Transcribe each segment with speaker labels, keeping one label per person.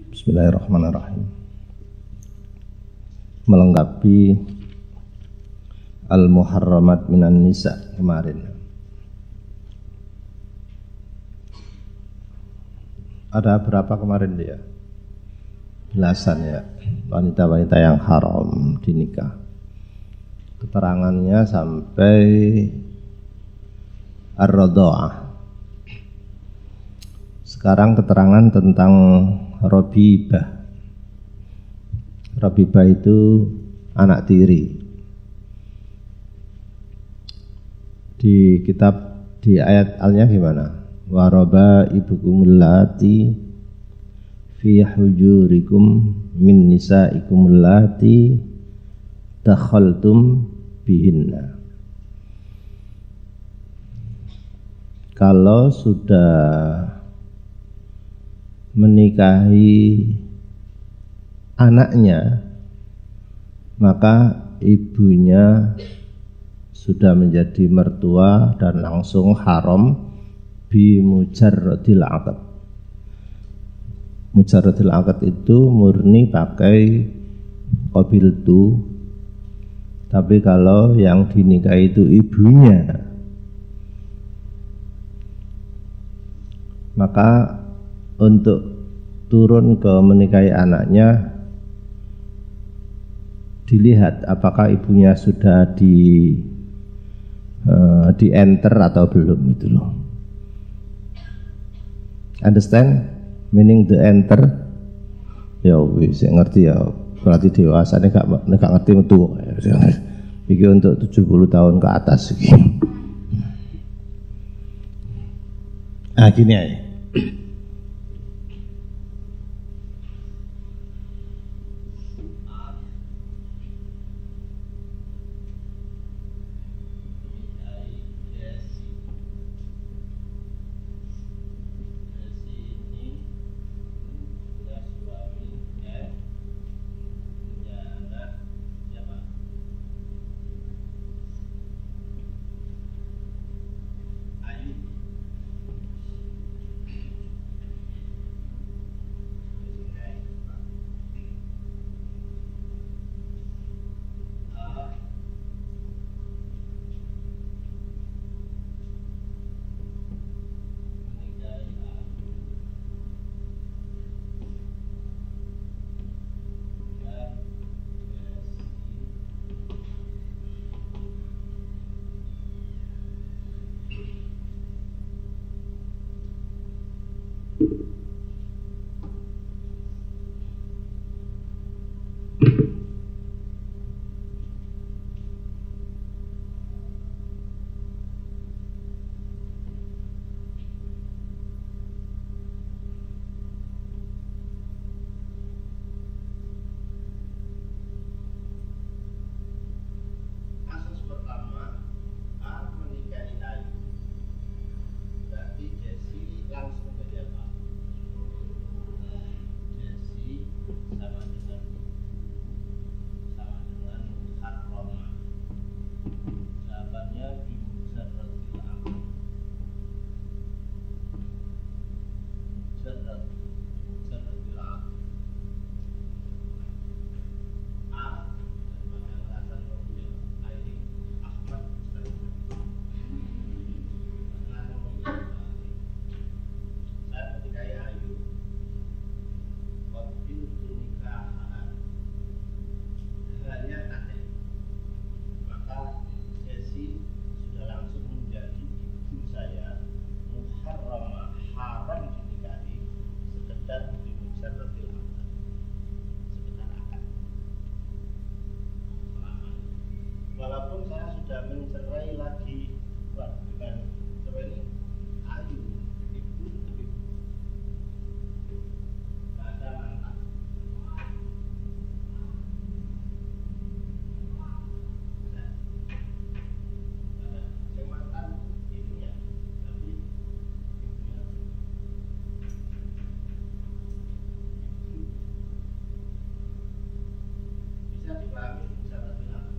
Speaker 1: Bismillahirrahmanirrahim. Melengkapi Al-Muharramat minan Nisa kemarin. Ada berapa kemarin dia? Belasan ya, wanita-wanita yang haram dinikah. Keterangannya sampai Ar-Radha'ah. Sekarang keterangan tentang Rabibah. Rabibah itu anak tiri. Di kitab, di ayat alnya gimana? Wa rabaibukumul lati fi hujurikum min nisaikumul lati dakhaltum bihinna. Kalau sudah menikahi anaknya, maka ibunya sudah menjadi mertua dan langsung haram bi mujarradil aqd. Mujarradil aqd itu murni pakai qabiltu, tapi kalau yang dinikahi itu ibunya, maka untuk turun ke menikahi anaknya dilihat apakah ibunya sudah di enter atau belum, itu loh. Understand meaning the enter? Ya wis ngerti ya, berarti dewasa nek gak ngerti metu. Iki untuk 70 tahun ke atas iki. Ah gini aja. Walaupun saya sudah mencerai lagi, bukan cerai ini, ayu, ibu, ada mantan. Ada mantan ibunya, tapi ibunya bisa dipahami secara jelas.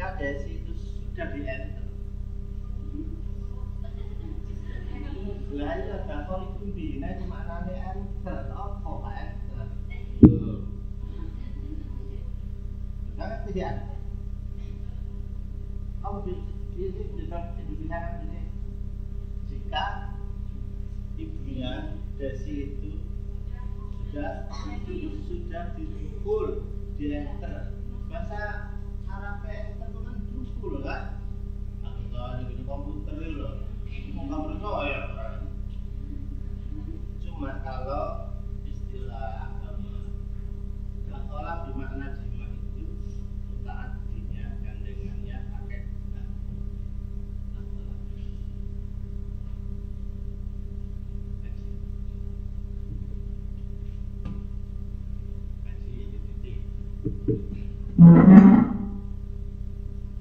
Speaker 1: ketika desi itu sudah di enter. Lah itu dakol itu bina itu maknanya enter apa enter. Sangat tidak. Apa ini bisa ini jika ibunya desi itu sudah didukul di enter. Bahasa Arab enter itu kan dukul kan? Atau di komputer loh. Nggak percaya. Cuma kalau istilah agama kalau bermakna jima itu taat dinya gandengannya pakai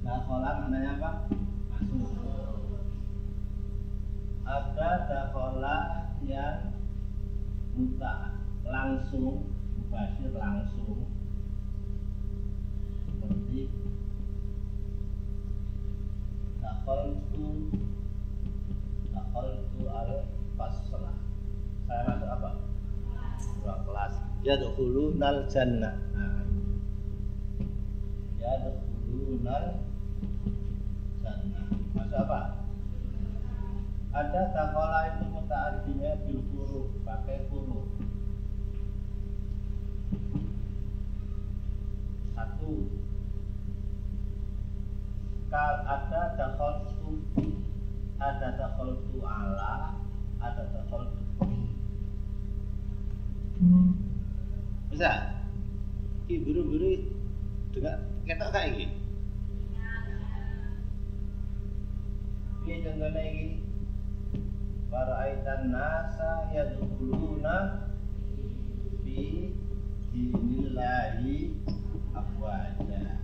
Speaker 1: dakhola maknanya apa? Masuk. Ada dakhola yang muta langsung, mubashir langsung, seperti dakholtu al-faslah. Saya masuk apa? Ruang kelas. Yadkhulunal jannah. Yadkhulunal jannah. Masuk apa? Ada dakhola itu muta'addinya bil huruf, pakai huruf. Satu. Ada dakholtu, ada dakholtu ala, ada dakholtu bi. Bisa? Ki buru-buru dengar ketok kayak gini. Ini contohnya ini. Para aitan nasa yadkhuluna fi dinillahi afwaja.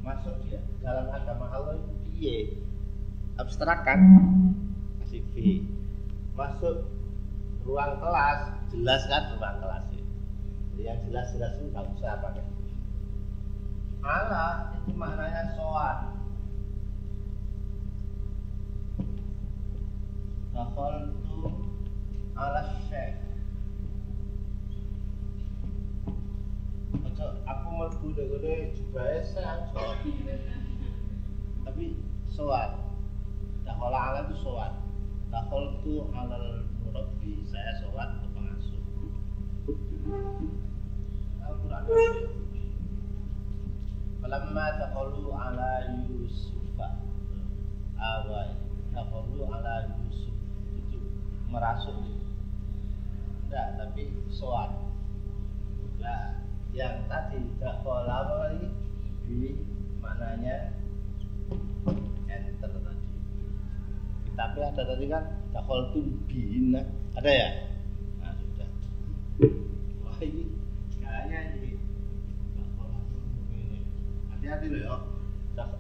Speaker 1: Masuk dia dalam agama Allah itu piye? Abstrak kan? Kasih V. Masuk ruang kelas, jelas kan ruang kelas itu. Yang jelas-jelas itu nggak usah pakai. Allah itu maknanya soal. Dakhaltu ala syekh. Aku mlebu dene jubahe sanjok. Tapi soal. Dakhala ala itu soal. Dakhaltu alal murabbi, saya soal ke pengasuh. Al-Qur'an. Falamma dakhalu ala Yusufa. Awal dakhalu ala Yusuf. Merasuk enggak, tapi soal. Nah, yang tadi dakhola lagi di maknanya enter tadi. Tapi ada tadi kan dakholtu bina, ada ya? Nah, sudah. Wah, ini kayaknya ini dakhola ini. Hati-hati loh ya.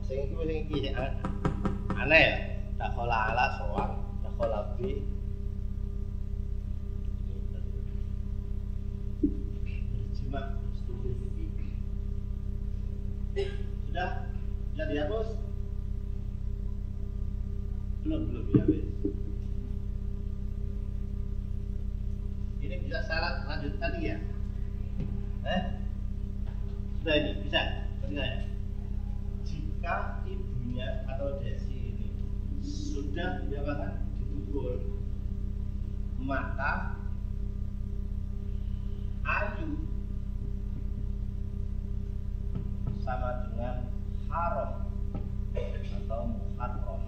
Speaker 1: Sing iki aneh ya. Dakhola ala soal, dakhola bi sudah dihapus? Belum ya wes. Ini bisa salah lanjut tadi ya? Sudah ini bisa? Perhatikan. Jika ibunya atau desi ini sudah diapakan didukul, maka ayu sama dengan haram atau muharram.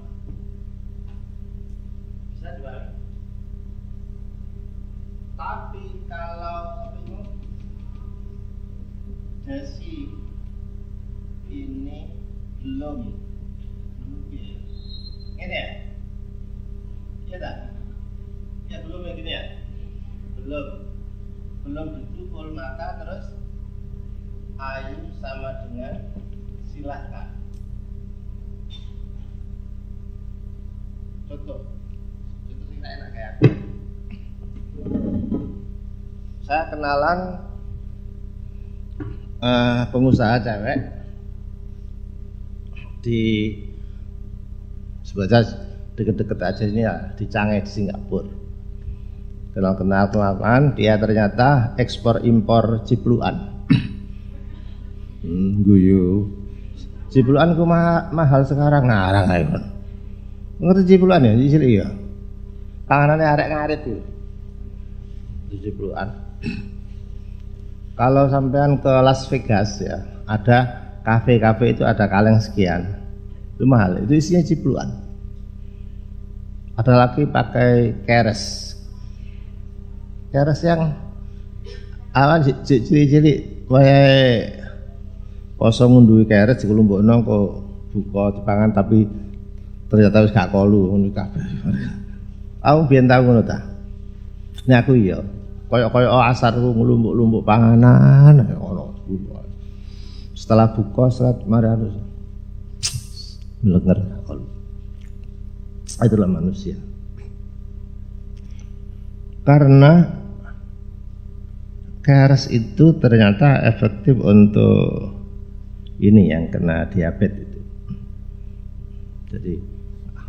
Speaker 1: Bisa dibalik. Tapi kalau desi ini belum ini ya? Iya tak? Ya belum ya gini ya? Belum didukul, maka terus ayu sama dengan silahkan. Contoh yang enak kayak aku. Saya kenalan pengusaha cewek di sebenarnya deket-deket aja ini ya, di Changi di Singapura. Kenal-kenalan dia ternyata ekspor impor cipluan. Guyu. Cipluan ku mahal sekarang ngarang ayo. Ngerti cipluan ya, cilik ya. Panganane arek ngarit itu. Cipluan. Kalau sampean ke Las Vegas ya, ada kafe-kafe itu ada kaleng sekian. Itu mahal, itu isinya cipluan. Ada lagi pakai keres. Keres yang awan cilik-cilik wae kosong ngunduhi keres dikelompokno kok buka dipangan tapi ternyata wis gak kolu ngono kabeh. Aku biyen tau ngono ta. Nek aku iya, koyo-koyo asar ku nglumpuk-lumpuk panganan ngono. Setelah buka salat mari harus melenger kolu. Itulah manusia. Karena keres itu ternyata efektif untuk ini yang kena diabetes itu. Jadi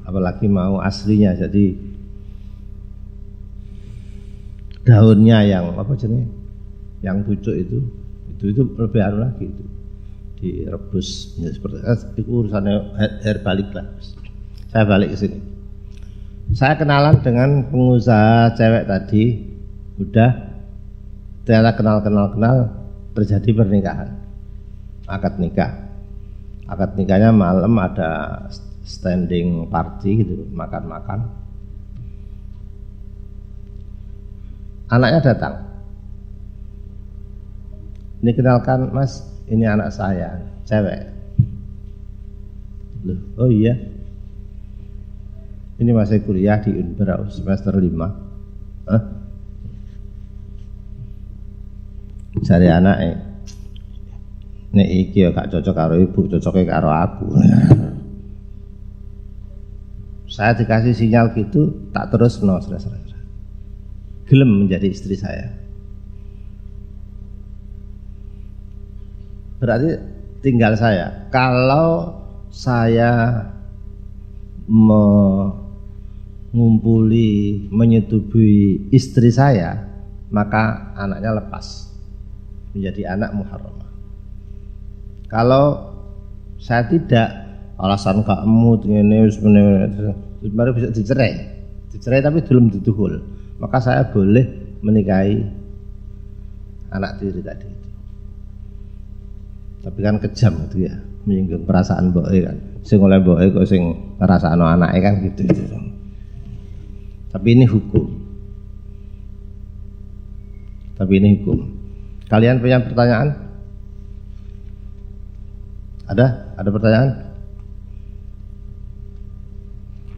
Speaker 1: apalagi mau aslinya, jadi daunnya yang apa jenis, yang pucuk itu lebih anu lagi itu direbus ya, seperti itu urusannya herbalik lah. Saya balik ke sini. Saya kenalan dengan pengusaha cewek tadi, udah ternyata kenal terjadi pernikahan, akad nikah. Akad nikahnya malam ada standing party gitu, makan-makan. Anaknya datang. Ini kenalkan Mas, ini anak saya, cewek. Loh, oh iya. Ini masih kuliah di Unbra semester 5. Hah? Cari anaknya. Nek iki ya gak cocok karo ibu, cocoknya karo aku. Saya dikasih sinyal gitu, tak terus no, gelem menjadi istri saya. Berarti tinggal saya. Kalau saya mengumpuli, menyetubui istri saya, maka anaknya lepas menjadi anak muharramah. Kalau saya tidak, alasan kamu ini baru bisa dicerai tapi belum dituhul, maka saya boleh menikahi anak tiri tadi itu. Tapi kan kejam itu ya, menyinggung perasaan mbok kan. Sing oleh mbok kok sing ngrasakno anake kan gitu. Tapi ini hukum. Kalian punya pertanyaan? Ada pertanyaan?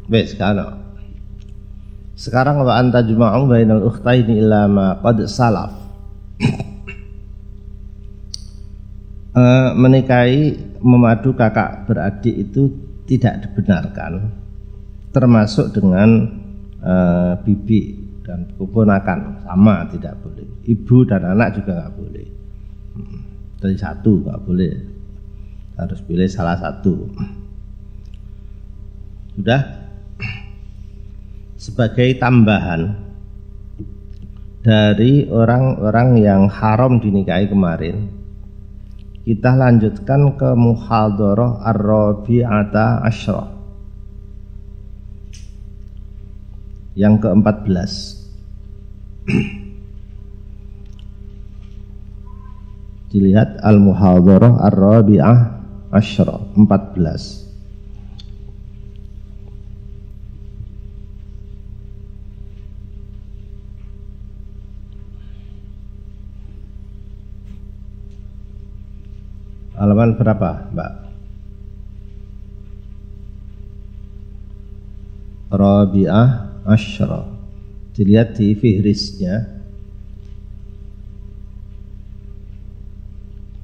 Speaker 1: Wes kana. Sekarang wa anta juma'u bainal ukhtaini illa ma qad salaf. Menikahi memadu kakak beradik itu tidak dibenarkan, termasuk dengan bibi dan keponakan sama tidak boleh. Ibu dan anak juga nggak boleh. Dari satu nggak boleh, harus pilih salah satu. Sudah. Sebagai tambahan dari orang-orang yang haram dinikahi kemarin, kita lanjutkan ke muhadharah ar-rabi'ata asyra yang ke-14. Dilihat al-muhadharah ar-rabi'ah asyra 14. Halaman berapa, Mbak? Rabi'ah asyra. Dilihat di fihrisnya.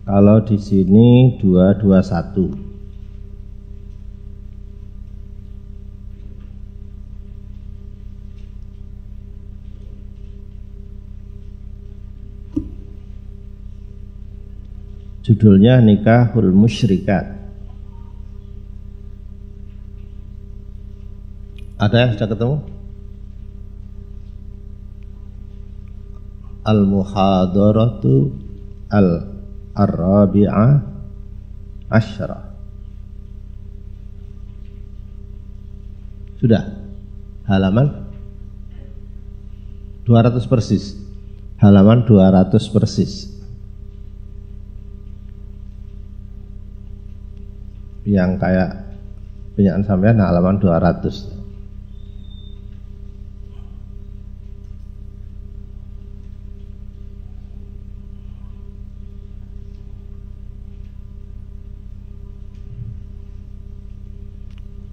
Speaker 1: Kalau di sini 221. Judulnya Nikahul Musyrikat. Ada yang sudah ketemu? Al-muhadaratu al-rabi'ah asyarah. Sudah? Halaman 200 persis. Halaman 200 persis. Yang kayak punyaan sampean halaman 200.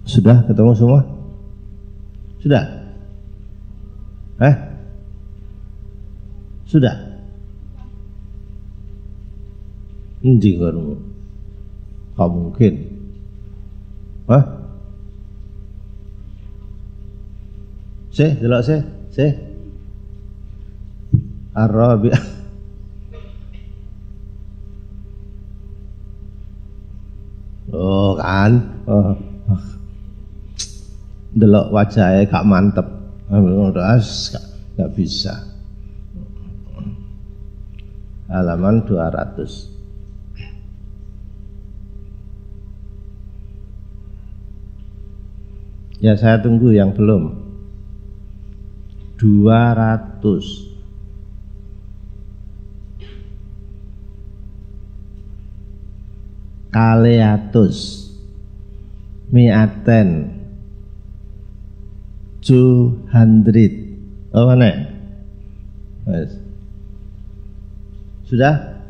Speaker 1: Sudah ketemu semua? Sudah? Sudah? Endi kamu? Gak mungkin. Delok sih. Arabi. Oh kan. Delok wajahnya gak mantep. Gak bisa. Halaman 200. Ya saya tunggu yang belum. 200. Kaleatus. Miaten. 200. Oh mana? Yes. Sudah?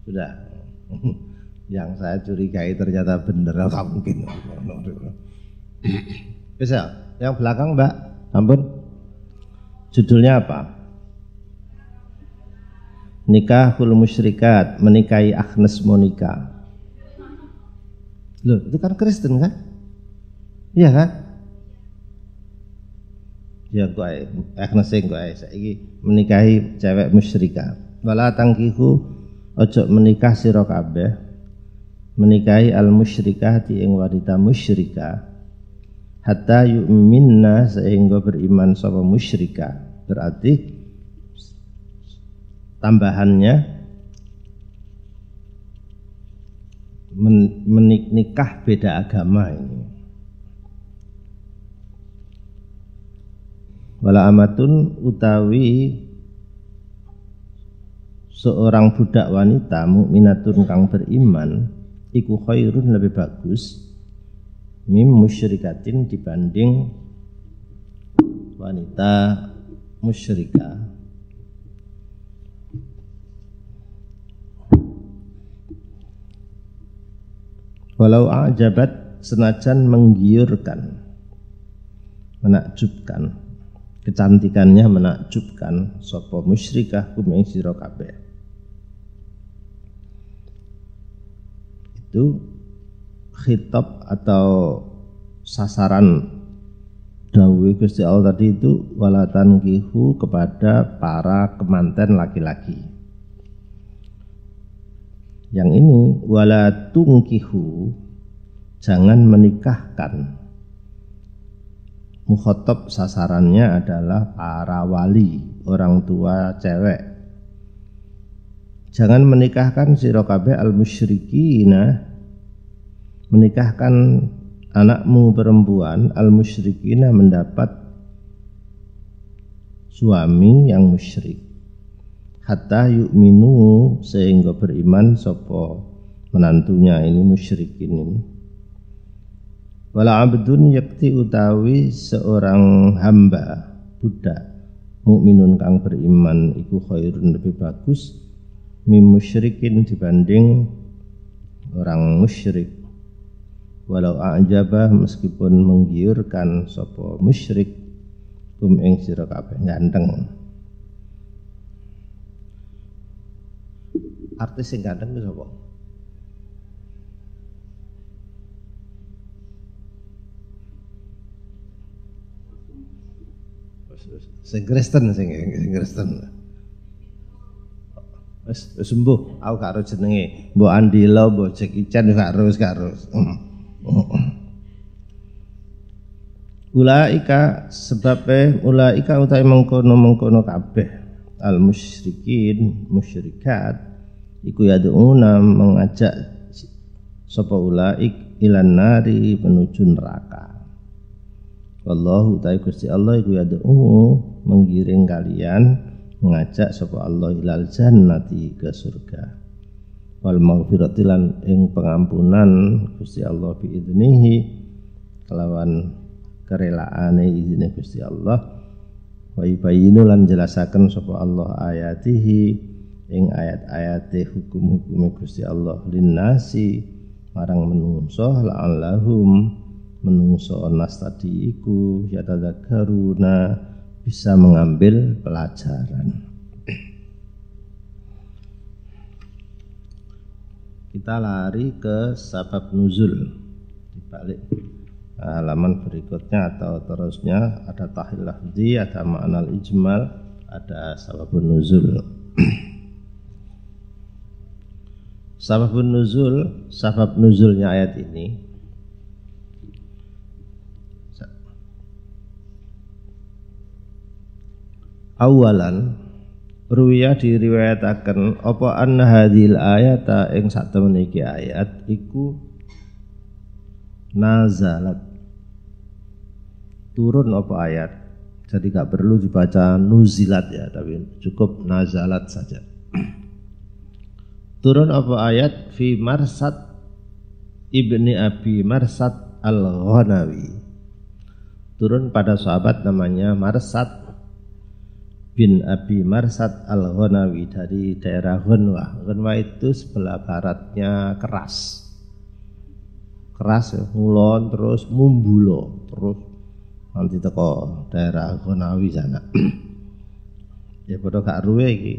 Speaker 1: Sudah. Yang saya curigai ternyata benar. Gak mungkin. Bisa? Yang belakang Mbak, ampun. Judulnya apa? Nikahul musyrikat, menikahi Agnes Monica. Loh, itu kan Kristen kan? Iya kan? Ya kok Agnes sing kok saiki menikahi cewek musyrikah. Wala tangkihu, ojo menikah sira kabeh. Menikahi al musyrikah ing wanita musyrikah. Hatta yu'minna sehingga beriman sapa musyrikah. Berarti tambahannya menikah beda agama ini. Wala amatun utawi seorang budak wanita mukminatun kang beriman iku khairun lebih bagus mim musyrikatin dibanding wanita musyrikah. Walau ajabat senajan menggiurkan, menakjubkan, kecantikannya menakjubkan sapa musyrikah kum ing sira kabeh. Itu khitab atau sasaran dawuh Gusti Allah tadi itu wala tankihu kepada para kemanten laki-laki. Yang ini wala tungkihu, jangan menikahkan. Mukhatab sasarannya adalah para wali, orang tua cewek. Jangan menikahkan sira kabeh al musyrikina, menikahkan anakmu perempuan al musyrikina mendapat suami yang musyrik. Hatta yu'minu sehingga beriman sapa menantunya ini musyrikin ini. Wala abdun yakti utawi seorang hamba budak mukminun kang beriman iku khairun lebih bagus mim musyrikin dibanding orang musyrik. Walau a'jabah meskipun menggiurkan sapa musyrik kum ing sira kabeh ganteng. Artis sing ganteng itu apa? Sing Kristen. wis sembuh, aku gak ero jenenge. Mbok Andila, mbok Jackie Chan gak ero. Ulaika sebabe ulaika utahe mengkono kabeh al musyrikin musyrikat iku yad'una mengajak sapa ulaik ilan nari menuju neraka. Wallahu ta'ala Gusti Allah iku yad'u menggiring kalian mengajak sapa Allah ilal jannati ke surga. Wal maghfirati lan ing pengampunan Gusti Allah bi idznihi kelawan kerelaane izine Gusti Allah. Wa yubayyinu lan jelasaken sapa Allah ayatihi ing ayat-ayate hukum-hukume Gusti Allah linnasi marang menungso la'allahum menungso nas tadi iku yatadzakkaruna bisa mengambil pelajaran. Kita lari ke sabab nuzul dibalik halaman berikutnya atau terusnya ada tahlil lafzi, ada ma'nal ijmal, ada sababun nuzul. Sababun nuzul, sabab nuzulnya ayat ini awalan ruwiya diriwayataken apa anna hadhil ayata ing satemene iki ayat iku nazalat turun apa ayat, jadi gak perlu dibaca nuzilat ya, tapi cukup nazalat saja. Turun apa ayat fi Marsad ibni Abi Marsad al-Ghanawi, turun pada sahabat namanya Marsad bin Abi Marsad al-Ghanawi dari daerah Ghanwah. Ghanwah itu sebelah baratnya Keras ya, ngulon terus mumbulo terus nanti teko daerah Ghanwawi sana. Ya padha gak ruwe iki.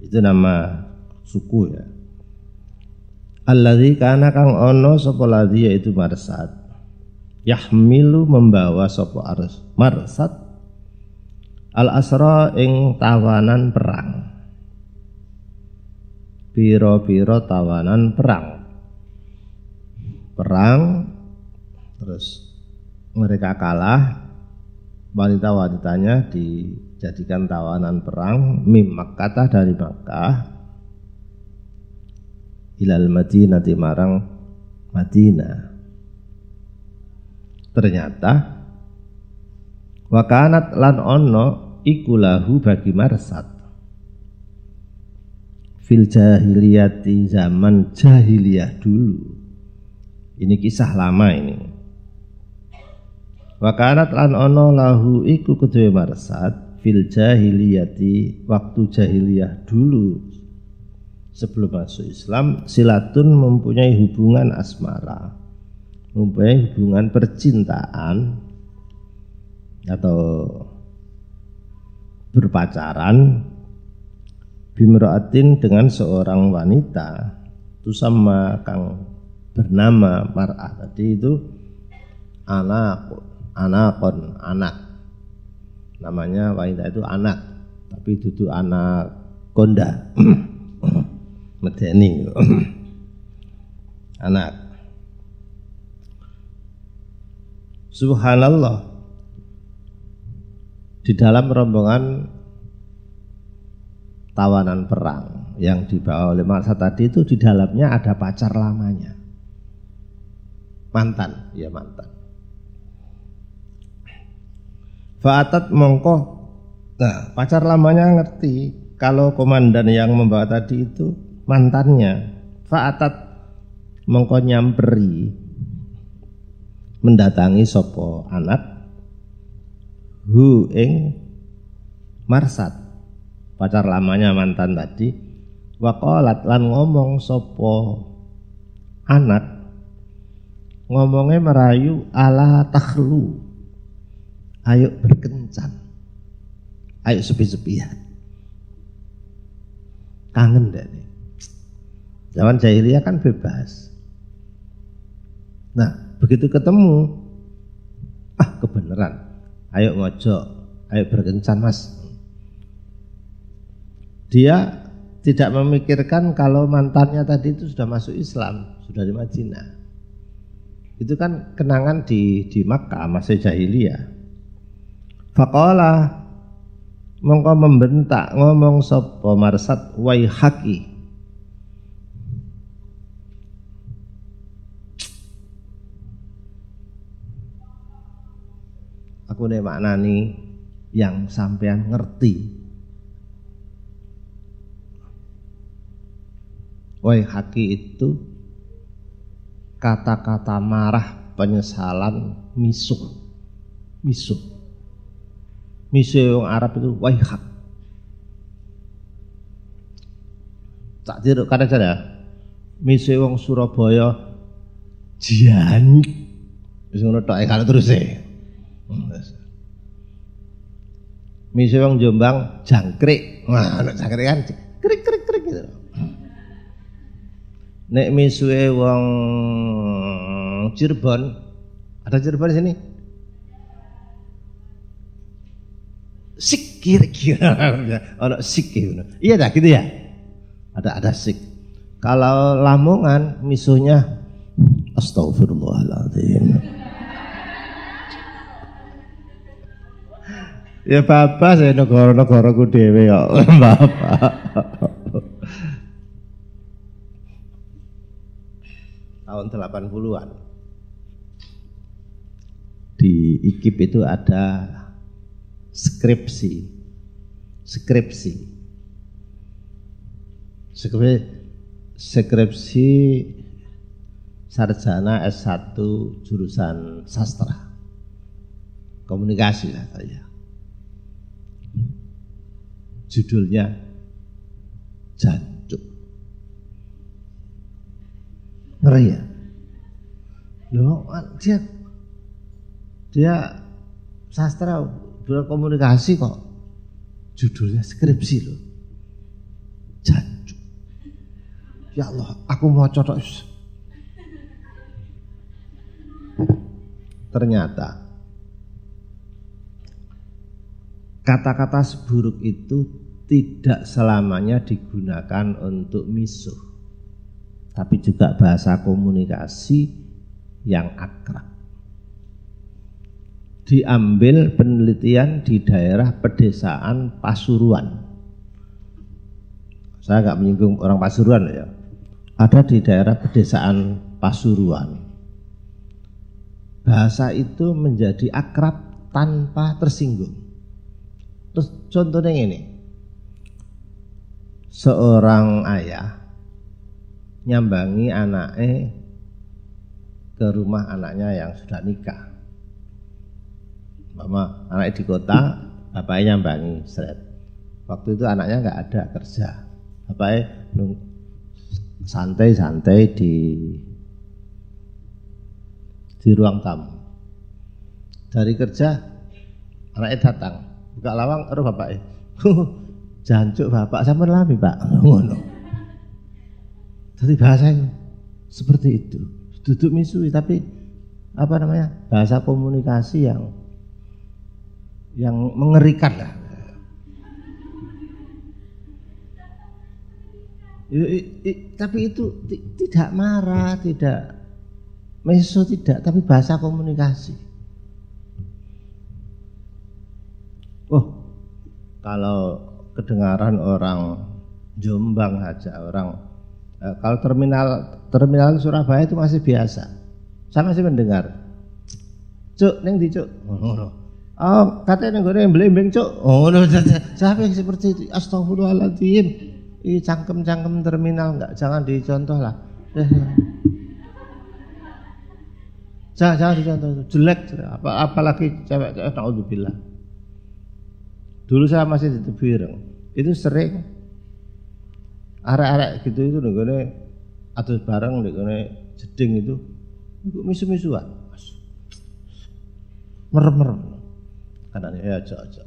Speaker 1: Itu nama suku ya. Alladzi kana kang ana sapa ladzi yaitu Marsad. Yahmilu membawa sapa Marsad al-asra ing tawanan perang. Piro-piro tawanan perang. Terus mereka kalah, wanita-wanitanya dijadikan tawanan perang mim Makkah dari Makkah ilal Madinati marang Madinah. Ternyata wakanat lan ono iku lahu bagi Marsad fil jahiliyati zaman jahiliyah dulu. Ini kisah lama ini. Wa kanat lan ono lahu iku kedue Marsad fil jahiliyati waktu jahiliyah dulu sebelum masuk Islam silatun mempunyai hubungan asmara, mempunyai hubungan percintaan atau berpacaran bimra'atin dengan seorang wanita itu sama kang bernama Mar'ah tadi itu anakon anak, namanya wanita itu anak tapi dudu anak konda medeni anak. Subhanallah, di dalam rombongan tawanan perang yang dibawa oleh Marsad tadi itu di dalamnya ada pacar lamanya, mantan. Fa'atat mongko, nah pacar lamanya ngerti kalau komandan yang membawa tadi itu mantannya. Fa'atat mongko nyamperi mendatangi sopo anak hu ing Marsad, pacar lamanya mantan tadi. Waqalat lan ngomong sopo anak, ngomongnya merayu ala takhlu, ayo berkencan, ayo sepi-sepian, kangen deh. Zaman jahiliyah kan bebas. Nah begitu ketemu, kebenaran, ayo ngojok, ayo berkencan mas. Dia tidak memikirkan kalau mantannya tadi itu sudah masuk Islam, sudah di Madinah. Itu kan kenangan di Makkah masih jahiliyah. Faqala mongko membentak ngomong sapa Marsad waihaki. Aku nek maknani yang sampean ngerti. Waihaki itu kata-kata marah, penyesalan, misuh. Misuh wong Arab itu waihak. Tak diruk kata cara. Misuh wong Surabaya jian. Wis ngono tok kalau terus e. Misuh wong Jombang jangkrik. Wah, nek jangkrik kan krik gitu. Nek misuhe wong Cirebon, ada Cirebon di sini? Sik kira-kira, ono sik gitu. Iya dah gitu ya. Ada sik. Kalau Lamongan misuhnya astagfirullahaladzim. Ya bapak saya negara-negaraku dhewe kok, bapak. Tahun 80-an di IKIP itu ada skripsi sarjana S1 jurusan sastra komunikasi lah saya. Judulnya Jancuk. Ngeri ya? Loh, dia sastra berkomunikasi kok judulnya skripsi loh. Jancuk. Ya Allah, aku mau cotok. Ternyata kata-kata seburuk itu tidak selamanya digunakan untuk misuh, tapi juga bahasa komunikasi yang akrab. Diambil penelitian di daerah pedesaan Pasuruan. Saya nggak menyinggung orang Pasuruan ya. Ada di daerah pedesaan Pasuruan. Bahasa itu menjadi akrab tanpa tersinggung. Terus contohnya ini. Seorang ayah nyambangi anaknya ke rumah anaknya yang sudah nikah. Mama anaknya di kota, bapaknya nyambangi seret. Waktu itu anaknya nggak ada kerja, bapaknya santai-santai di ruang tamu. Dari kerja anaknya datang, buka lawang, aduh bapaknya, jancuk bapak sama lami pak, ngono. Jadi bahasanya seperti itu, duduk misui, tapi apa namanya bahasa komunikasi yang mengerikan lah. Tapi itu tidak marah, tidak meso, tidak, tapi bahasa komunikasi. Oh, kalau kedengaran orang Jombang aja, orang kalau terminal Surabaya itu masih biasa. Saya masih mendengar. Cuk, neng di cuk. Oh, katanya neng belembeng cuk. Oh, sampai seperti itu. Astagfirullahaladzim. Ini cangkem-cangkem terminal enggak, jangan dicontoh lah. Jangan dicontoh, jelek. Apalagi cewek-cewek, naudzubillah. Dulu saya masih di Tebireng, itu sering arek-arek gitu itu nenggone atus bareng nenggone jeding itu misu-misuan. Merem-merem. Kanane ya aja.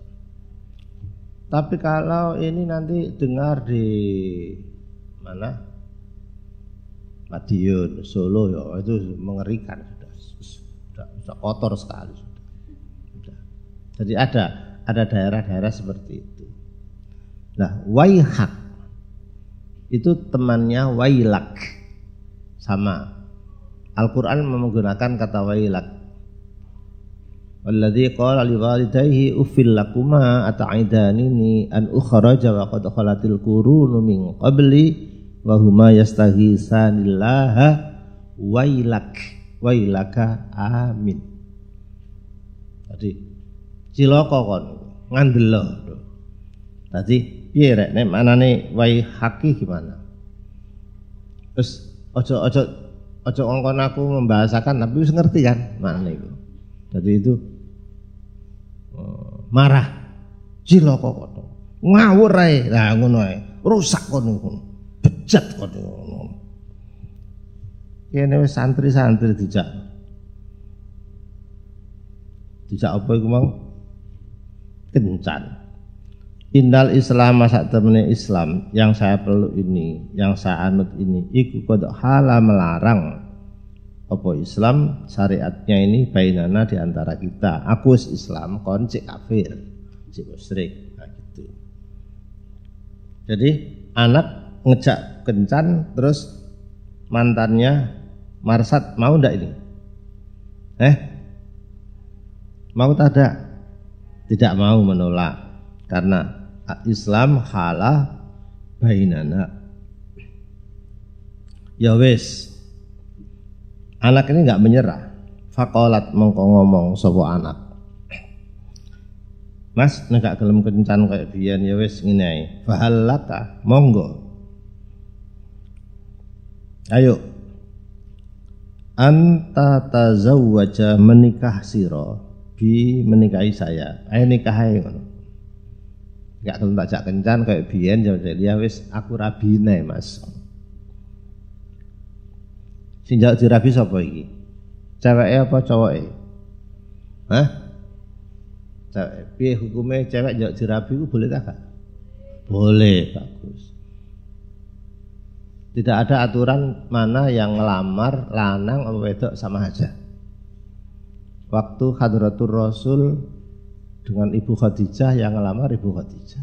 Speaker 1: Tapi kalau ini nanti dengar di mana? Madiun, Solo ya itu mengerikan sudah kotor sekali sudah. Jadi ada daerah-daerah seperti itu. Nah, waihak itu temannya wailak. Sama. Al-Quran menggunakan kata wailak. Walladzi qala liwalidayhi uffil lakuma ata'idhanini an ukhraja wa qad khalatil qurunu min qabli wa huma yastaghisanillaha wailaka amin. Jadi cilaka kon ngandelo. Tadi piye rek nek manane waihaki gimana? Terus ojo ngongkon aku membahasakan tapi wis ngerti kan maknane itu. Jadi itu marah cilaka kono. Ngawur ae. Lah ngono ae. Rusak kono. Bejat kono. Kene wis santri-santri dijak. Dijak apa iku mau? Kencan. Innal Islam sak temene Islam yang saya peluk ini, yang saya anut ini, iku qad hala melarang apa Islam syariatnya ini bainana di antara kita. Aku Islam, kon cek kafir, cek musyrik, nah gitu. Jadi anak ngejak kencan terus mantannya marsat mau ndak ini? Mau tak ada? Tidak mau, menolak karena Islam halah bainana. Ya wis, anak ini nggak menyerah. Fakolat mengko ngomong sopo anak, Mas nek gelem kencan kayak biyen ya wis ngene ae. Fahalaka monggo. Ayo. Anta tazawwaja menikah sira bi menikahi saya. Ayo nikah ae ngono. Gak gelem tak kencan kayak biyen ya wis aku rabine Mas. Sing jak dirabi sapa iki? Ceweke apa cowoke? Hah? Cewek. Piye hukume cewek jak dirabi ku boleh tak? Boleh, bagus. Tidak ada aturan mana yang ngelamar lanang apa wedok sama aja. Waktu Hadratur Rasul dengan Ibu Khadijah yang ngelamar Ibu Khadijah.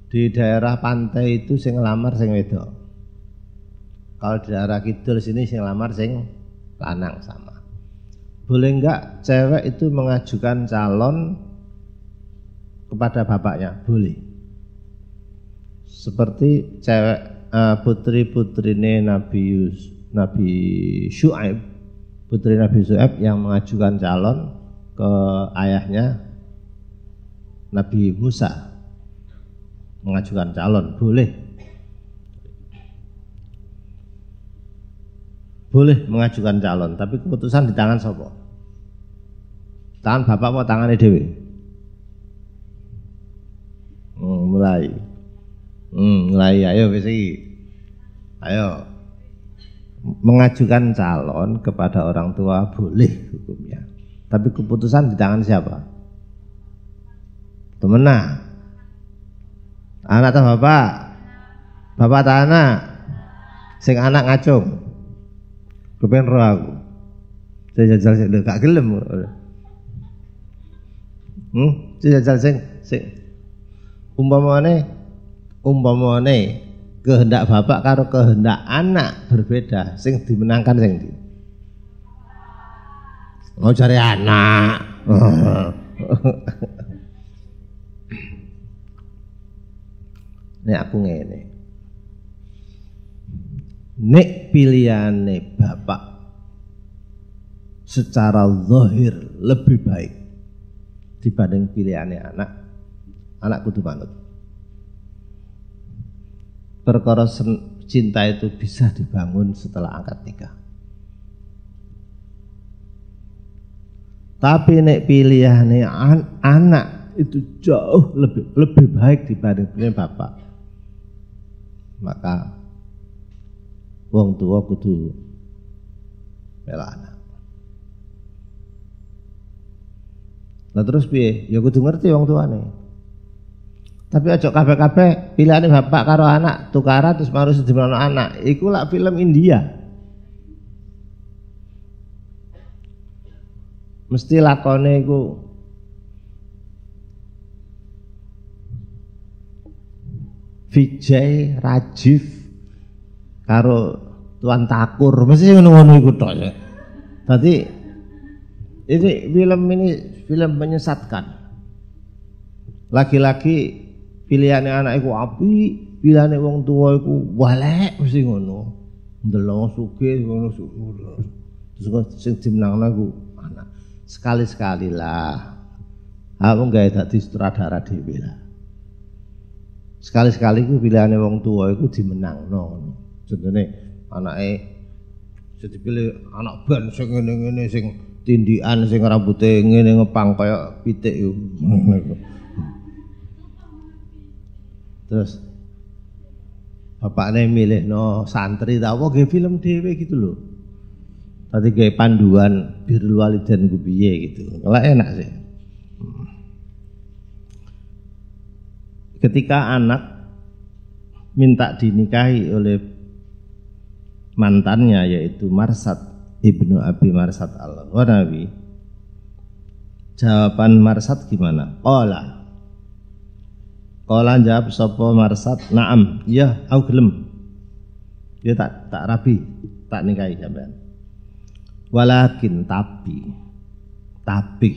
Speaker 1: Di daerah pantai itu sing ngelamar sing wedok. Kalau di daerah kidul sini sing ngelamar sing lanang sama. Boleh enggak cewek itu mengajukan calon kepada bapaknya? Boleh. Seperti cewek putri-putrine Nabi Syuaib, putri Nabi Syuaib yang mengajukan calon ke ayahnya Nabi Musa, mengajukan calon, boleh mengajukan calon, tapi keputusan di tangan siapa? Tangan bapak apa tangannya dewe? Mulai, ayo wis iki, ayo mengajukan calon kepada orang tua boleh hukumnya. Tapi keputusan di tangan siapa? Temenah. Anak atau bapak? Bapak atau anak? Sing anak ngacung. Kepen roh aku. Saya jajal sing gak gelem. Saya jajal sing umpamane kehendak bapak karo kehendak anak berbeda. Sing dimenangkan sing ndi? Mau cari anak. Nek aku ngene. Nek pilihane bapak secara zahir lebih baik dibanding pilihane anak, anak kudu manut. Perkara cinta itu bisa dibangun setelah akad nikah. Tapi nek pilihane anak itu jauh lebih baik dibanding pilih bapak. Maka wong tua kudu bela anak. Nah terus piye? Ya kudu ngerti wong tuane. Tapi aja kabeh-kabeh pilihane bapak karo anak tukaran terus harus dimana anak. Iku lak film India. Mesti lakone iku Vijay Rajiv karo Tuan Takur mesti ngono-ngono iku tok ya. Dadi ini film menyesatkan. Lagi-lagi pilihane anak iku apik, pilihane wong tua iku walek mesti ngono. Ndelok sugih ngono syukur. Terus sing dimenangno iku anak. Sekali-sekali lah. Aku gawe dadi sutradara dhewe lah. Sekali-sekali ku pilihane wong tua iku dimenangno. Contone anake sing dipilih anak ban sing ngene-ngene sing tindikan sing rambute ngene ngepang kaya pitik yo. Terus bapaknya milih no santri tak apa nggih film dhewe gitu loh. Tadi kayak panduan birrul walidain ku piye gitu. Lah enak sih. Ketika anak minta dinikahi oleh mantannya yaitu Marsad ibnu Abi Marsad al-Ghanawi, jawaban Marsad gimana? Qala jawab sapa Marsad, "Na'am, iya aku gelem." Dia tak rabi, tak nikahi sampean. Walakin tapi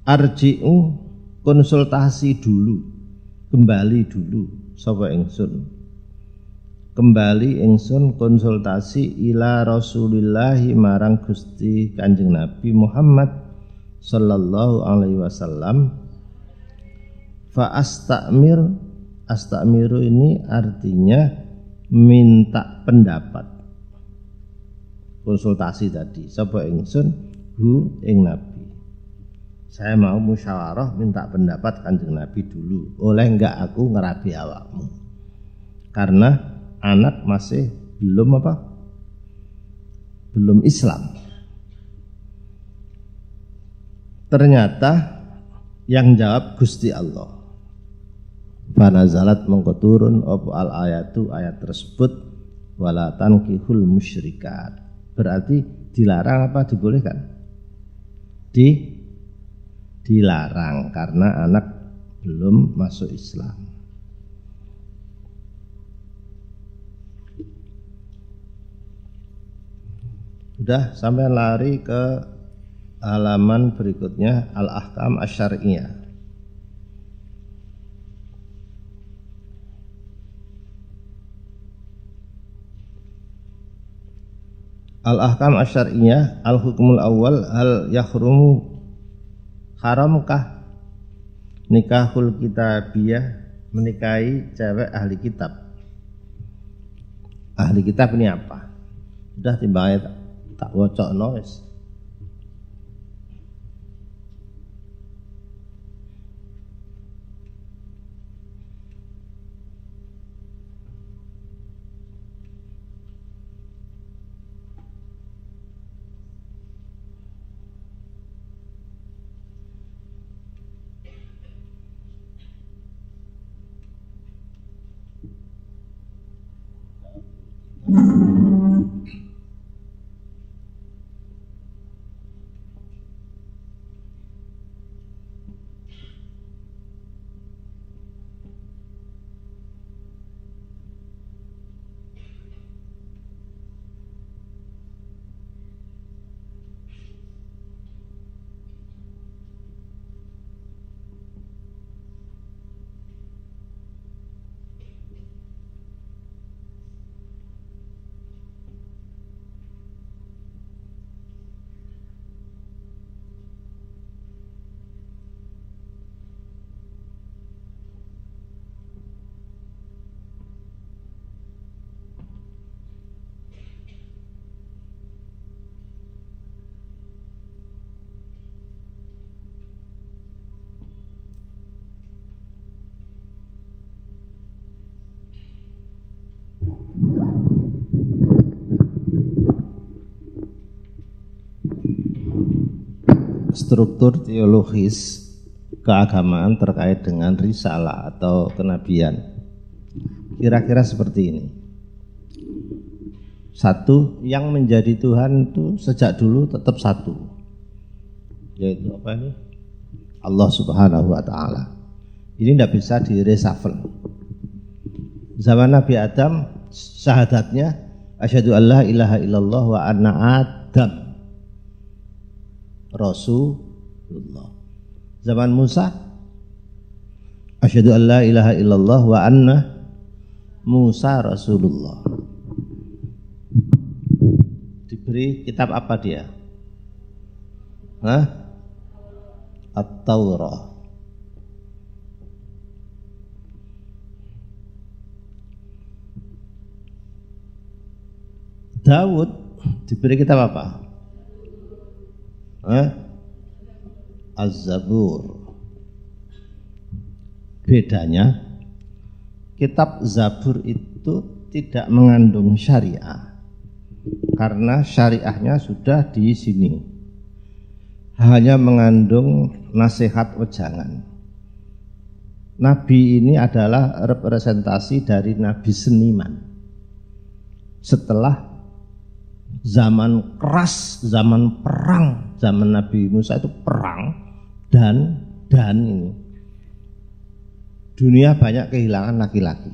Speaker 1: arji'u konsultasi dulu, kembali dulu sapa ingsun. Kembali ingsun konsultasi ila Rasulillahi marang Gusti Kanjeng Nabi Muhammad sallallahu alaihi wasallam. Fa astamiru ini artinya minta pendapat. Konsultasi tadi sapa ingsun hu ing Nabi. Saya mau musyawarah minta pendapat Kanjeng Nabi dulu. Oleh enggak aku ngerabi awakmu? Karena anak masih belum belum Islam. Ternyata yang jawab Gusti Allah. Fanazalat mongko turun apa al ayatu ayat tersebut wala tankihul musyrikat. Berarti dilarang apa dibolehkan? Dilarang karena anak belum masuk Islam. Sudah sampai lari ke halaman berikutnya, Al-Ahkam Asy-Syar'iyyah. Al-Ahkam Asy-Syar'iyyah, Al-Hukmul Awal, hal yahrumu haramkah nikahul kitabiyah, menikahi cewek ahli kitab. Ahli kitab ini apa? Sudah timbangnya tak wocok noise. Struktur teologis keagamaan terkait dengan risalah atau kenabian kira-kira seperti ini. Satu, yang menjadi Tuhan itu sejak dulu tetap satu, yaitu apa ini? Allah Subhanahu wa ta'ala. Ini tidak bisa di reshuffle. Zaman Nabi Adam syahadatnya asyhadu alla ilaha illallah wa anna Adam Rasulullah. Zaman Musa asyhadu alla ilaha illallah wa anna Musa Rasulullah. Diberi kitab apa dia? At-Taurah. Daud diberi kitab apa? Az-Zabur. Bedanya kitab Zabur itu tidak mengandung syariah karena syariahnya sudah di sini, hanya mengandung nasihat wejangan. Nabi ini adalah representasi dari nabi seniman. Setelah zaman keras, zaman perang, zaman Nabi Musa itu perang dan ini dunia banyak kehilangan laki-laki.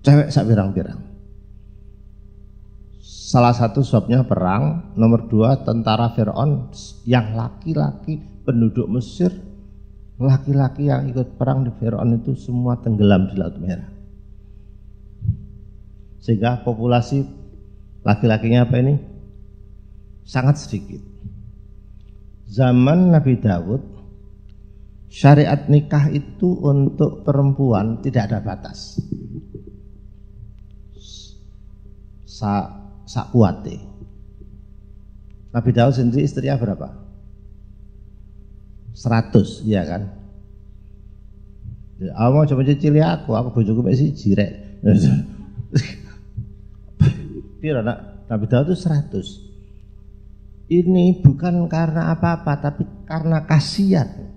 Speaker 1: Cewek sak pirang-pirang. Salah satu sebabnya perang, nomor 2 tentara Firaun yang laki-laki penduduk Mesir, laki-laki yang ikut perang di Firaun itu semua tenggelam di Laut Merah. Sehingga populasi laki-lakinya apa ini? Sangat sedikit. Zaman Nabi Daud, syariat nikah itu untuk perempuan tidak ada batas. Sakuate. Nabi Daud sendiri istrinya berapa? 100, iya kan? Aku mau coba cicili aku bojoku mek siji rek. Piro nak? Nabi Daud itu 100. Ini bukan karena apa-apa, tapi karena kasihan.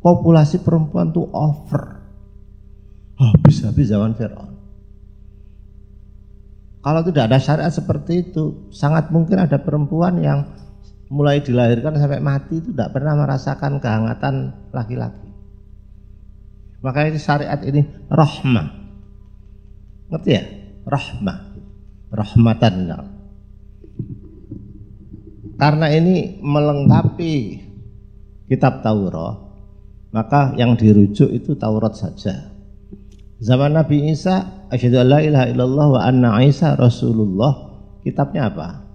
Speaker 1: Populasi perempuan tuh over. Habis-habis zaman Firaun. Kalau tidak ada syariat seperti itu, sangat mungkin ada perempuan yang mulai dilahirkan sampai mati itu tidak pernah merasakan kehangatan laki-laki. Makanya syariat ini rahmah. Ngerti ya? Rahmah. Rahmatan. Karena ini melengkapi kitab Taurat, maka yang dirujuk itu Taurat saja. Zaman Nabi Isa, asyhadu alla ilaha illallah wa anna Isa Rasulullah, kitabnya apa?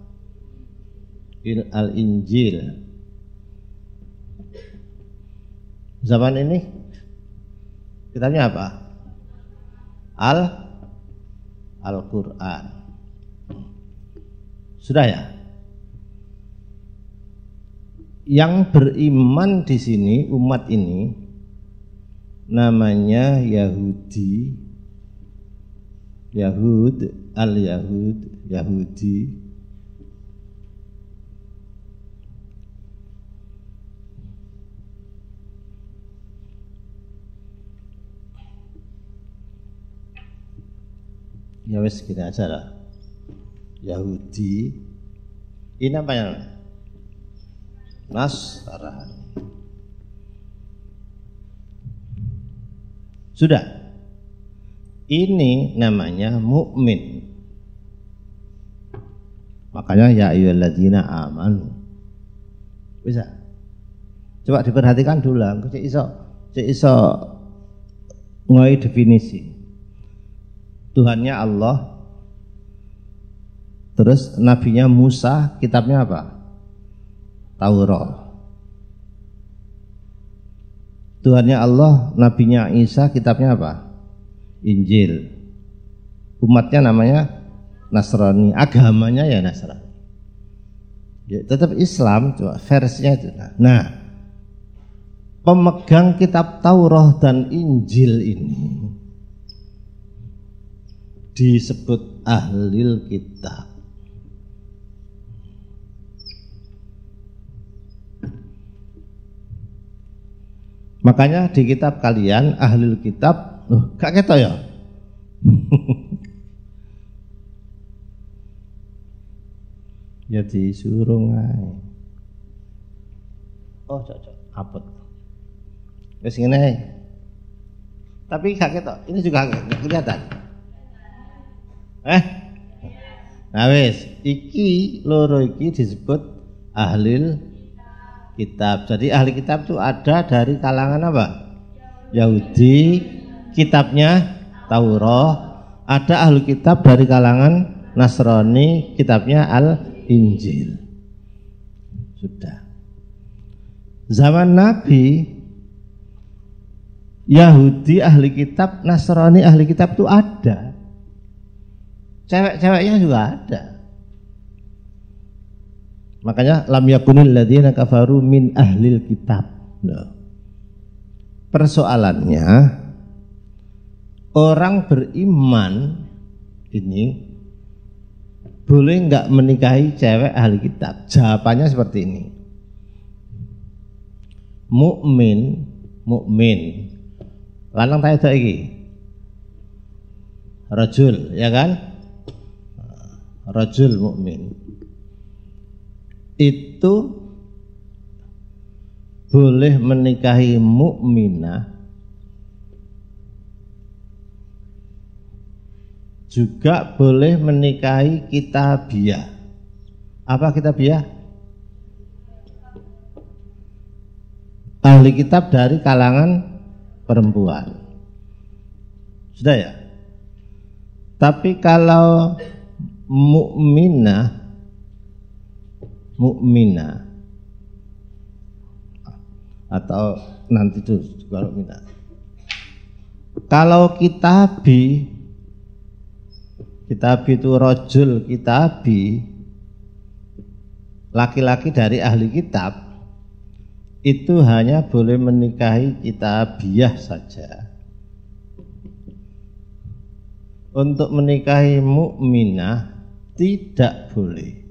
Speaker 1: Al-Injil. Zaman ini kitabnya apa? Al-Quran. Sudah ya? Yang beriman di sini, umat ini namanya Yahudi, Yahudi. Ya wes gini aja lah. Yahudi. Ini apa yang Nasrani. Sudah. Ini namanya mukmin. Makanya ya ayyuhalladzina amanu. Bisa. Coba diperhatikan dulu lah. Cek iso ngoi definisi. Tuhannya Allah. Terus nabinya Musa, kitabnya apa? Taurat. Tuhannya Allah, nabinya Isa, kitabnya apa? Injil. Umatnya namanya Nasrani, agamanya ya Nasrani. Ya, tetap Islam, coba versinya itu. Nah, pemegang kitab Taurat dan Injil ini disebut ahlil kitab. Makanya di kitab kalian ahlul kitab, gak keto ya? Ya disuruh ngai. Oh, cocok. Apot. Wis ngene. Tapi gak ketok. Ini juga gak kelihatan. Nah wis, iki loro iki disebut ahlil kitab. Jadi ahli kitab itu ada dari kalangan apa? Yahudi, kitabnya Taurat. Ada ahli kitab dari kalangan Nasrani, kitabnya Al-Injil. Sudah. Zaman Nabi, Yahudi ahli kitab, Nasrani ahli kitab itu ada. Cewek-ceweknya juga ada. Makanya lam yakunil ladzina kafaru min ahlil kitab. Nah, persoalannya orang beriman ini boleh nggak menikahi cewek ahli kitab? Jawabannya seperti ini. Mukmin. Lanang ta wedok iki? Rajul, ya kan? Rajul mukmin. Itu boleh menikahi mukminah, juga boleh menikahi kitabiah. Apa kitabiah? Ahli kitab dari kalangan perempuan. Sudah ya? Tapi kalau mukminah atau nanti itu kalau minat. Kalau kitabi itu rajul kitabi, laki-laki dari ahli kitab itu hanya boleh menikahi kitabiah saja. Untuk menikahi mukminah tidak boleh.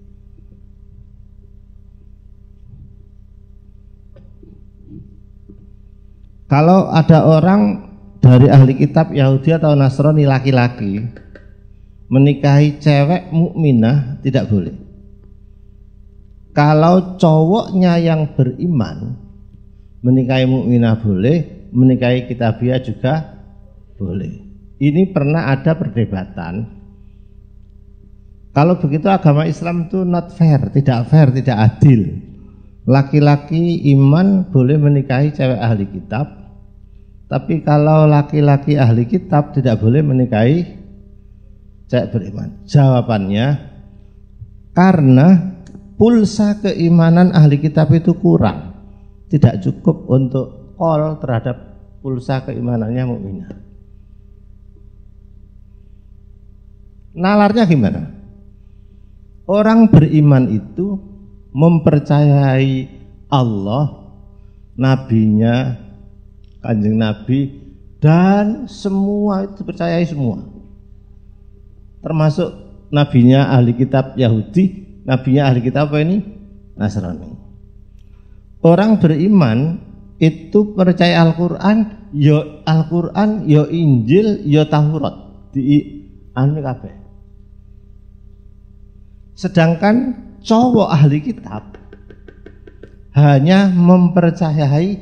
Speaker 1: Kalau ada orang dari ahli kitab Yahudi atau Nasrani laki-laki menikahi cewek mukminah tidak boleh. Kalau cowoknya yang beriman menikahi mukminah boleh, menikahi kitabiah juga boleh. Ini pernah ada perdebatan. Kalau begitu agama Islam itu not fair, tidak adil. Laki-laki iman boleh menikahi cewek ahli kitab, tapi kalau laki-laki ahli kitab tidak boleh menikahi cewek beriman. Jawabannya karena pulsa keimanan ahli kitab itu kurang, tidak cukup untuk call terhadap pulsa keimanannya mukminah. Nalarnya gimana? Orang beriman itu mempercayai Allah, nabinya, kanjeng Nabi, dan semua itu percayai semua. Termasuk nabinya ahli kitab Yahudi, nabinya ahli kitab apa ini? Nasrani. Orang beriman itu percaya Al-Qur'an, ya Injil, ya Taurat, di anu kabeh. Sedangkan cowok ahli kitab hanya mempercayai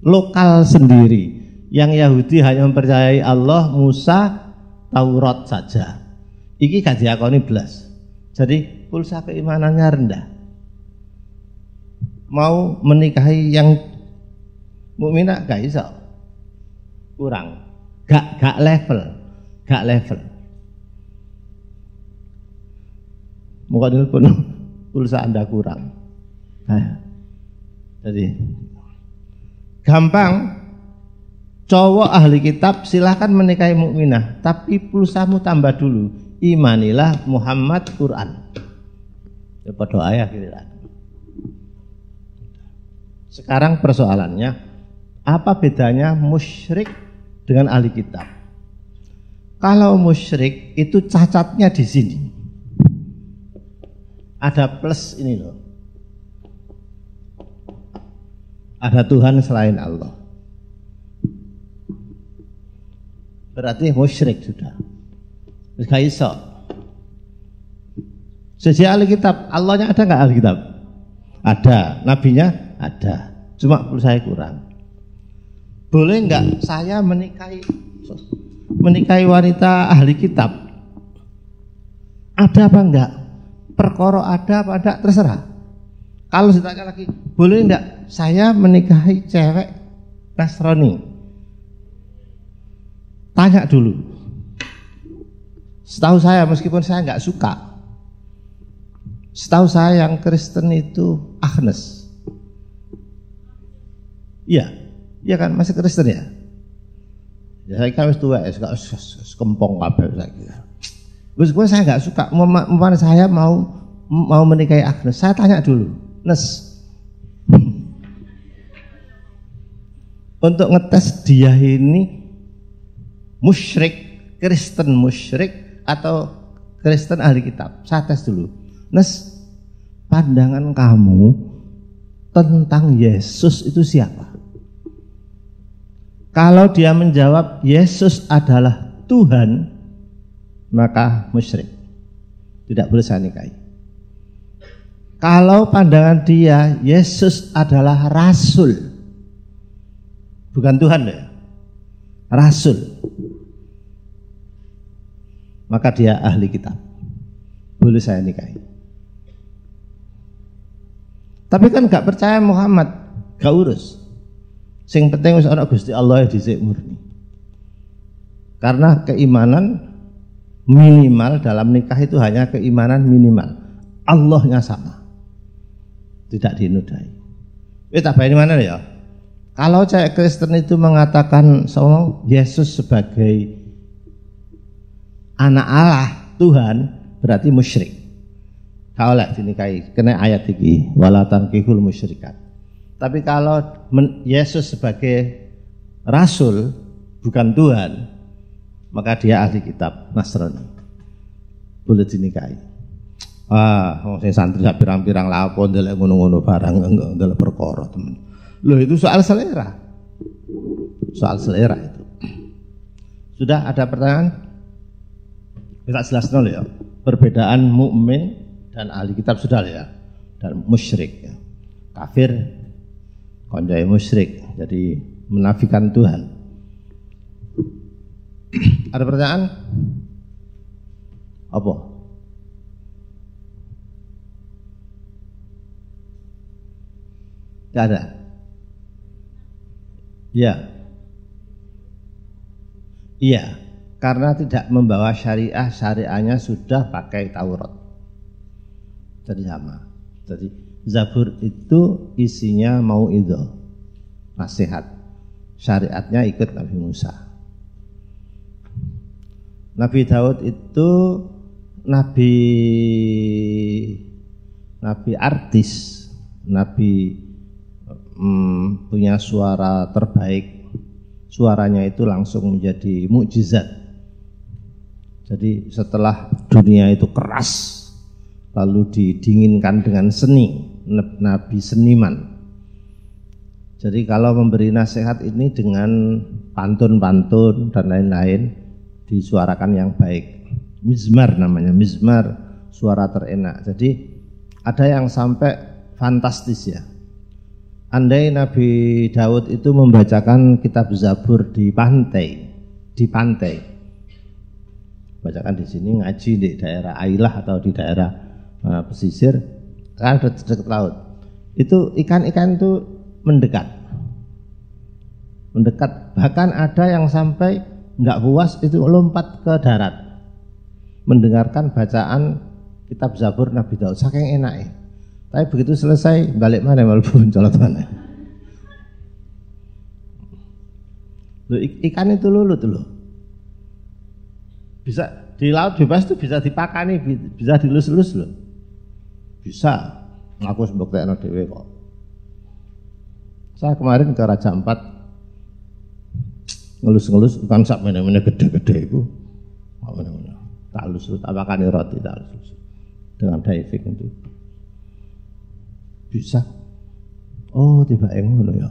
Speaker 1: lokal sendiri. Yang Yahudi hanya mempercayai Allah, Musa, Taurat saja. Iki gak diakoni blas. Jadi pulsa keimanannya rendah. Mau menikahi yang mukminah gak iso. Kurang. Gak level. Muka telepon pulsa Anda kurang. Nah, jadi gampang. Cowok ahli kitab silahkan menikahi mukminah, tapi pulsamu tambah dulu. Imanilah Muhammad Quran. Ya pada ayat kira. Sekarang persoalannya, apa bedanya musyrik dengan ahli kitab? Kalau musyrik itu cacatnya di sini. Ada plus ini loh. Ada Tuhan selain Allah. Berarti musyrik sudah. Terus gak iso. Sejak ahli kitab, Allahnya ada nggak ahli kitab? Ada, nabinya Ada, cuma saya kurang. Boleh enggak saya menikahi wanita ahli kitab? Ada apa enggak? Perkara ada apa enggak? Terserah. Kalau ditanya lagi, boleh enggak saya menikahi cewek Nasrani? Tanya dulu. Setahu saya, meskipun saya enggak suka, setahu saya yang Kristen itu Agnes. Iya, iya kan masih Kristen ya. Ya saya kan wis tua, wis kempong kabeh saiki. Meskipun saya enggak suka, umpamanya saya mau menikahi Agnes, saya tanya dulu, Nes, untuk ngetes dia ini musyrik, Kristen musyrik atau Kristen ahli kitab. Saya tes dulu, Nes, pandangan kamu tentang Yesus itu siapa? Kalau dia menjawab Yesus adalah Tuhan, maka musyrik, tidak boleh saya nikahi. Kalau pandangan dia Yesus adalah Rasul, bukan Tuhan ya, Rasul, maka dia ahli kitab, boleh saya nikahi. Tapi kan gak percaya Muhammad, gak urus. Sing penting wis ana Gusti Allah dhisik murni. Karena keimanan minimal dalam nikah itu hanya keimanan minimal. Allahnya sama. Tidak dinodai. Tak bayani mana ya? Kalau cewek Kristen itu mengatakan Yesus sebagai anak Allah, Tuhan, berarti musyrik. Kalau lek dinikahi kena ayat iki, wala tankihul musyrikat. Tapi kalau Yesus sebagai Rasul, bukan Tuhan, maka dia ahli kitab Nasrani, boleh dinikahi. Saya santri sak pirang-pirang lakon ndelok ngono-ngono barang enggak ndelok perkara temen. Loh itu soal selera. Soal selera itu. Sudah ada pertanyaan? Kita jelaskan ya. Perbedaan mukmin dan ahli kitab sudah ya. Dan musyrik ya. Kafir konjai musyrik, jadi menafikan Tuhan. Ada pertanyaan? Apa? Tidak ada? Ya. Iya, karena tidak membawa syariah, syariahnya sudah pakai Taurat. Jadi sama. Jadi Zabur itu isinya mauidhah, nasihat. Syariatnya ikut Nabi Musa. Nabi Daud itu nabi artis, nabi punya suara terbaik. Suaranya itu langsung menjadi mukjizat. Jadi setelah dunia itu keras, lalu didinginkan dengan seni, nabi seniman. Jadi kalau memberi nasihat ini dengan pantun-pantun dan lain-lain, disuarakan yang baik. Mizmar namanya, mizmar, suara terenak. Jadi ada yang sampai fantastis ya. Andai Nabi Daud itu membacakan kitab Zabur di pantai, bacakan di sini, ngaji di daerah Ailah atau di daerah pesisir, kan dekat laut. Itu ikan-ikan itu mendekat, bahkan ada yang sampai nggak puas itu lompat ke darat, mendengarkan bacaan kitab Zabur Nabi Daud, saking enaknya. Tapi begitu selesai balik mana walaupun colot mana. Ikan itu lulut loh. Bisa di laut bebas itu bisa dipakani, bisa dilus-lus loh. Bisa. Aku mbuktekno dhewe kok. Saya kemarin ke Raja Ampat ngelus-ngelus ikan sak mene-mene gede-gede itu. Tak lus, tak pakani roti, tak lus. Dengan diving itu. Bisa. Oh, tiba ngono ya.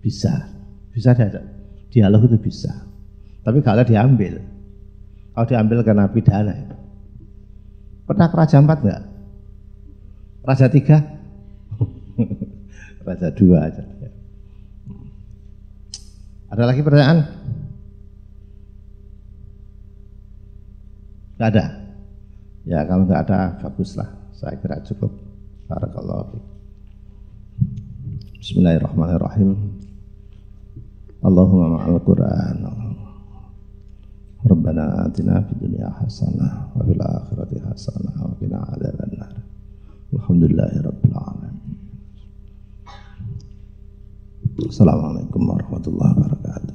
Speaker 1: Bisa diajak dialog itu bisa. Tapi kalau diambil, kena pidana. Pernah ke Raja 4 enggak? Raja 3? baca 2 aja. Ada lagi pertanyaan? Nggak ada? Ya kalau nggak ada, baguslah. Saya kira cukup. Barakallahu fiik. Bismillahirrahmanirrahim. Allahumma ma'al Qur'an. Rabbana atina fid dunya hasanah wa fil akhirati hasanah wa qina adzabannar. Alhamdulillahirabbil alamin. Assalamualaikum warahmatullahi wabarakatuh.